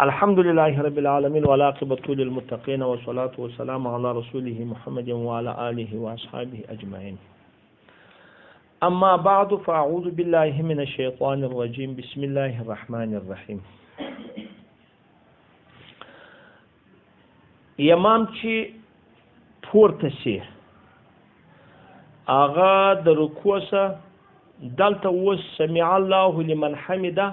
الحمد لله رب العالمين والعاقبة للمتقين والصلاة والسلام على رسوله محمد وعلى آله وأصحابه أجمعين. أما بعد فأعوذ بالله من الشيطان الرجيم. بسم الله الرحمن الرحيم. امام چې پورته شي هغه د رکوع سره دلته وس سمع الله لمن حمده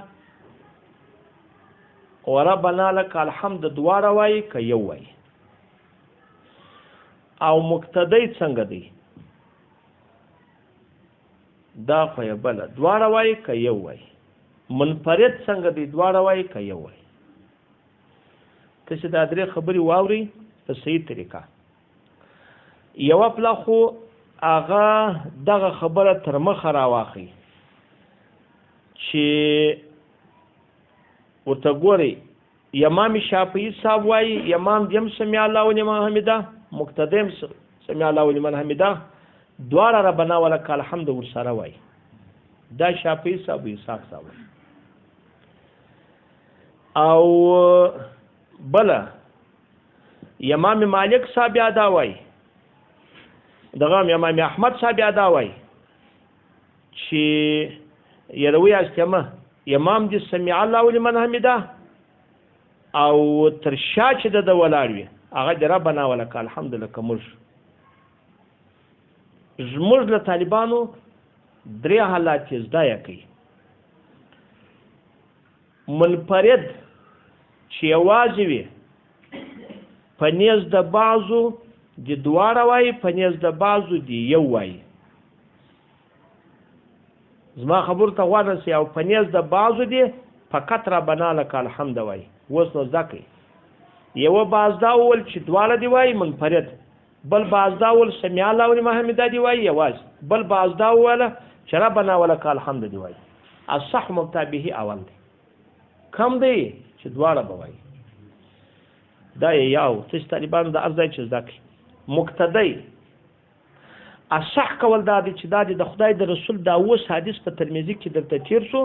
وربنا لك الحمد دواړه وایي که یو وایي او مقتدی څنګه دی دا خو یې بله دواړه وایي که یو وایي منفرد څنګه دی دواړه وایي که یو وایي تاسې دا درې خبرې واورئ په صحیح طریقه یوه پله خو هغه دغه خبره تر مخه راواخلئ چې ورته ګورئ امام شافعي صاحب وایي امام دیم سمع الله لمن حمده مقتدی هم سمع الله لمن حمده دواړه ربنا ولک الحمد ورسره وایي دا شافعي صاحب اسحاق صاحب او بله امام مالک صاحب ادا وایي دغه امام احمد صاحب ادا وایي چې یروي استمه امام دې سمع الله لمن حمده او تر شا چې د ولاړ وي هغه د ربنا ولک الحمد لکه موږ زموږ له طالبانو درې حالات یې زده کوي منفرد چې یوازې وي په نیز د بعضو د دواړه وایي په نیز د بعضو د یو وایي زما خبرو ته غوږ رسئ او په نیز د بعضو دی فقط ربنا لک الحمد وایي اوس نو زده کړئ یوه بعض دا وویل چې دواړه دی وایي منفرد بل بعض دا وویل سمع الله لمن حمده دی وایي یوازې بل بعض دا وویله چې ربنا ولک الحمد دی وایي الصح مبتبه اول دی کم دی چې دواړه به وایي دا یې یو تاسې طالبانو د هر ځای چې زده کړئ مقتدی اصح کول دا دی چې دا د خدای د رسول دا اوس حدیث په ترمذي کې درته تیر شو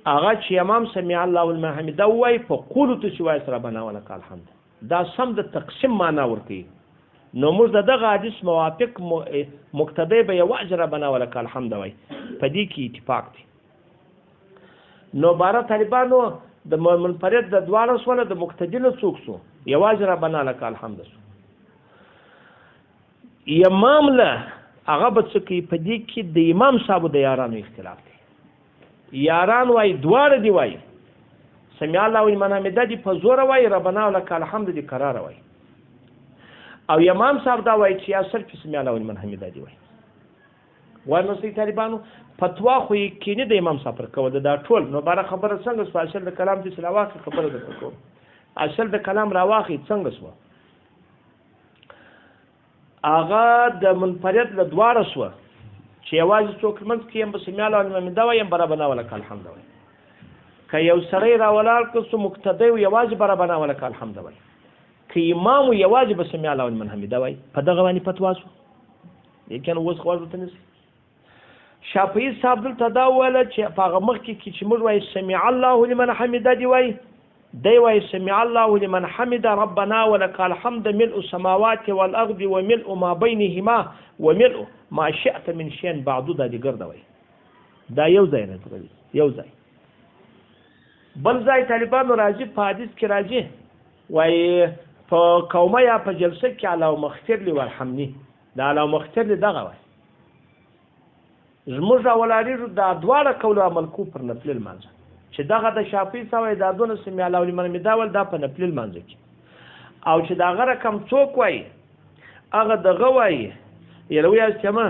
هغه چې امام سمع الله لمن حمده وایي په قولو ته چې وایي ربنا ولک الحمد دا سم د تقسیم معنا ورکوي نو موږ د دغه حدیث موافق مقتدی به یوازې ربنا ولک الحمد وایي په دې کې اتفاق دی نو باره طالبانو د منفرد د دواړه سوله د مقتدي نه څوک سو یوازې ربنا لک الحمد سو امام له هغه به څه کوي په دې کې د امام صاحبو د یارانو اختلاف دی یاران وایي دواړه دی وایي سمع الله لمن حمده دی په زوره وایي ربنا لک الحمد دی قراره وایي او امام صاحب دا وایي چې یا صرف سمع الله لمن حمده دی وایي وایي نو صحیح طالبانو فتوا خو یې کینې د امام صاحب پر کول دا ټول نو باره خبره څنګه سوه اصل د کلام داسې راواخلې خبره درته کوم اصل د کلام راواخلې څنګه سوه هغه د منفرد له دواړه سوه چې یوازې څوک لمونځ کې یم به سمع الله لمن حمده وایي یم به ربنا ولک الحمد وایي که یو سړی راولاړ کړ سو مقتدی و یوازې به ربنا ولک الحمد وایي که امام و یوازې به سمع الله لمن حمده وایي په دغه باندې فتوا سوه لیکن اوس خو ورته نیسي شافعي صاحب دلته دا وویله چې په هغه مخکې کې چې موږ وایي سمع الله لمن حمده دی وایي دی وایي سمع الله لمن حمده ربنا ولك الحمد ملء السماوات والارض وملء ما بينهما وملء ما شئت من شيء بعد دا دي ګرځه وایي دا یو ځای نه دی یو ځای بل ځای طالبانو راځي په حدیث کې راځي وایي په قومه یا په جلسه کې اللهم اغفر لي وارحمني دا اللهم اغفر لي دغه وایي زموږ راولاړېږو دا دواړه قول عمل کو پر نفل لمانځه چې دغه د شافعي صاحب دا دونه سمع الله لمن حمده ول دا په نفل لمانځه کې او چې د هغه رقم څوک وایي هغه دغه وایي یروي استمه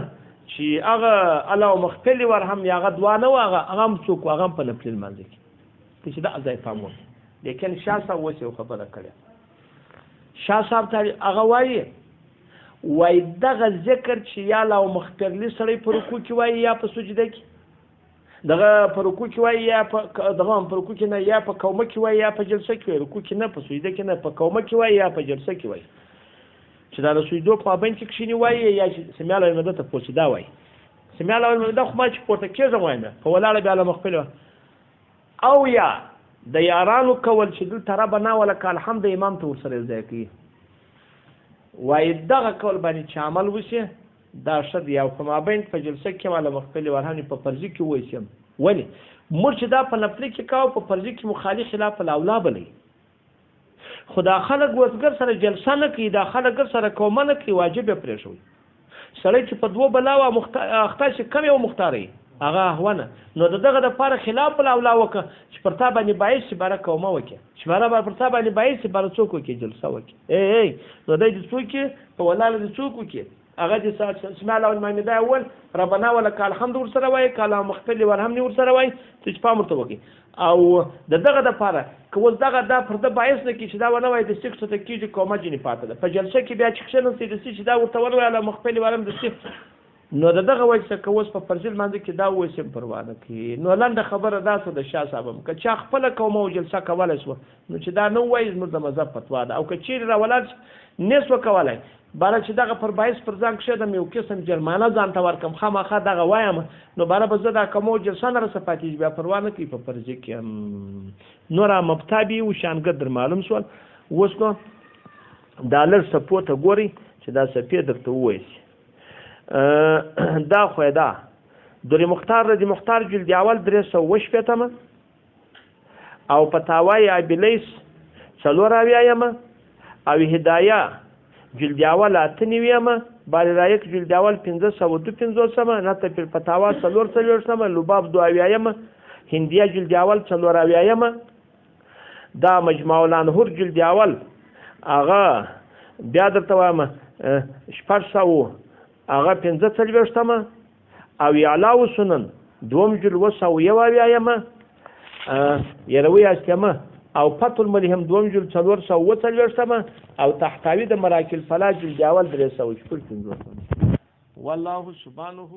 چې هغه اللهم اغفر لي وارحمني هغه دعا نه و هغه هم څوک هغه هم په نفل لمانځه کې چې دا ځای پام وکړي لیکن شاه صاحب اوس یو خبره کړې شاه صاحب هغه وایي دغه ذکر چې یا اللهم اغفر لي سړی په رکوع کې وایي یا په سجده کې دغه په رکوع کې وایي یا په دغه په رکوع کې نه یا په قومه کې وایي یا په جلسه کې وایي رکوع کې نه په سجده کې نه په قومه کې وایي یا په جلسه کې وایي چې دا د سجدو پابند کې کښېني وایي یا چې سمع الله لمن حمده ته پوسیده وایي سمع الله لمن حمده خو ما چې پورته کېږم وایم په ولاړه بیا اللهم اغفر لي او یا د یارانو کول چې دلته ربه ناوله که الحمد امام ته ورسره یو ځای کوي وایي دغه کول باندې چې عمل وشي دا ښه دی او په مابین په جلسه کې ماله مختلف ورهانې په فرضي کې وویسم ولې موږ چې دا په نفلي کې کوو په فرضي کې مخالف خلاف الاولا بلی خو دا خلک وزګر سره جلسه نه کوي دا خلک سره کومه نه کوي واجب یې پرېښوي سړی چې په دوه بلاوه اخته شي کم یو مختاري هغه احونه نو دغه دپاره خلاف الاولا وکړه چې پر تا باندې باعث شي باره کومه وکړي چې باره پر تا باندې باعث شي باره څوک وکړي جلسه وکړي ای نو دی د څوک په ولاله د څوک وکړي هغه چې سمع الله لمن حمده اول ربنا ولک الحمد ورسره وایي کله مختلف ورهم ورسره وایي چې پام ورته وکړي او دغه دپاره که اوس دغه دا پر ده باعث نه کړي چې دا ونه وایي د سیخ څه ته کېږي کومه ځینې پاته ده په جلسه کې بیا چې کښېناستې د چې دا ورته ولوایي الله مختلف ورهم د سیخ نو دغه وایي څه که اوس په فرضي لمانځه کې دا ووایي سم پروا نه کوي نو لنډه خبره دا شوه د شاه صاحب هم که چا خپله کومه او جلسه کولی شوه نو چې دا نه ووایي زموږ د مذهب فتوا ده او که چیرې راولاړ نه سوه کولی باره چې دغه پر باعث پر ځان کښېدم یو قسم جرمانه ځان ته ورکړم خامخا دغه وایم نو باره به زه دا کومه جلسه نه رسه پاتېږي بیا پروا نه کوي په فرضي کې هم نور مبتابي و شانګر در معلوم شول اوس نو دا لږ څپو ته ګورئ چې دا څپې درته ووایي دا خو دا درې مختار د مختار جلد اول 380 او فتاوای ابلیس 4 او هدایه جلد اول 8 بار رایک جلد اول 552 نته پر فتاوا 4 لباب 2 هندیه جلد اول 4 دا مجموع الانهور جلد اول هغه بیا درته وایم 600 هغه 45 او اعلی سنن دوم جل وسو یو اویایمه یروي استمه او فتح الملهم دوم جل 440 او تحتوی د مراکل فلاج جل اول 300 والله سبحانه